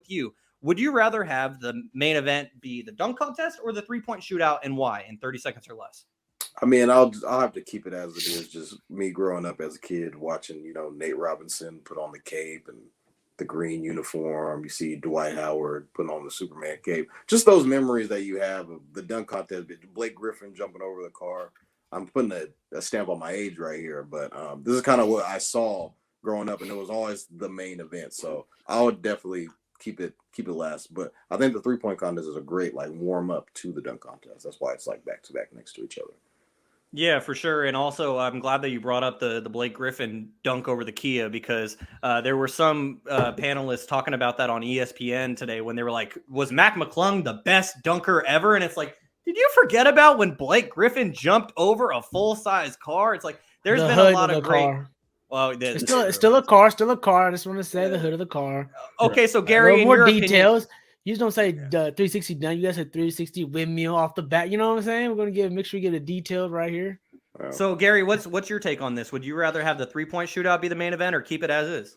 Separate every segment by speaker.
Speaker 1: you. Would you rather have the main event be the dunk contest or the 3-point shootout, and why in 30 seconds or less?
Speaker 2: I mean, I'll have to keep it as it is. Just me growing up as a kid, watching Nate Robinson put on the cape and the green uniform. You see Dwight Howard putting on the Superman cape. Just those memories that you have of the dunk contest. Blake Griffin jumping over the car. I'm putting a stamp on my age right here, but this is kind of what I saw growing up, and it was always the main event. So I would definitely keep it last. But I think the 3-point contest is a great like warm up to the dunk contest. That's why it's like back to back next to each other.
Speaker 1: Yeah, for sure. And also, I'm glad that you brought up the Blake Griffin dunk over the Kia, because there were some panelists talking about that on ESPN today when they were like, was Mac McClung the best dunker ever? And it's like, did you forget about when Blake Griffin jumped over a full-size car? It's like, there's been a lot of great...
Speaker 3: Car.
Speaker 1: Well,
Speaker 3: it's still a car. I just want to say the hood of the car.
Speaker 1: Okay, so Gary, in
Speaker 3: more
Speaker 1: your
Speaker 3: details.
Speaker 1: Opinion,
Speaker 3: you just don't say the 360 dunk. You guys said 360 windmill off the bat. You know what I'm saying? We're gonna make sure we get it detailed right here.
Speaker 1: So Gary, what's your take on this? Would you rather have the 3-point shootout be the main event or keep it as is?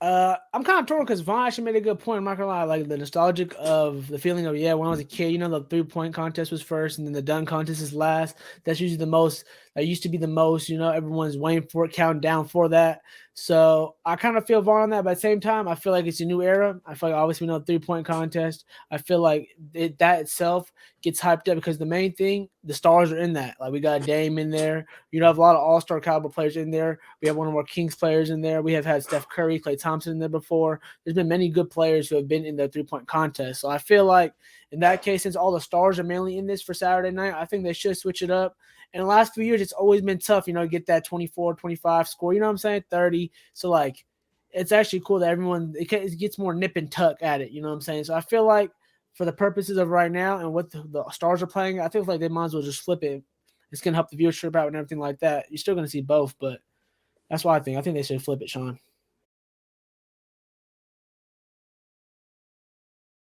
Speaker 3: I'm kind of torn because Vaughn actually made a good point. I'm not gonna lie, like the nostalgic of the feeling of when I was a kid, the 3-point contest was first and then the dunk contest is last. That's usually the most. That used to be the most. Everyone's waiting for it, counting down for that. So I kind of feel Vaughn on that, but at the same time, I feel like it's a new era. I feel like obviously we know 3-point contest. I feel like that itself gets hyped up because the main thing, the stars are in that. Like we got Dame in there. Have a lot of all-star caliber players in there. We have one of our Kings players in there. We have had Steph Curry, Klay Thompson in there before. There's been many good players who have been in the 3-point contest. So I feel like in that case, since all the stars are mainly in this for Saturday night, I think they should switch it up. In the last few years, it's always been tough, to get that 24, 25 score. You know what I'm saying? 30. So, like, it's actually cool that everyone it gets more nip and tuck at it. You know what I'm saying? So I feel like for the purposes of right now and what the stars are playing, I feel like they might as well just flip it. It's going to help the viewership out and everything like that. You're still going to see both, but that's what I think. I think they should flip it, Shaun.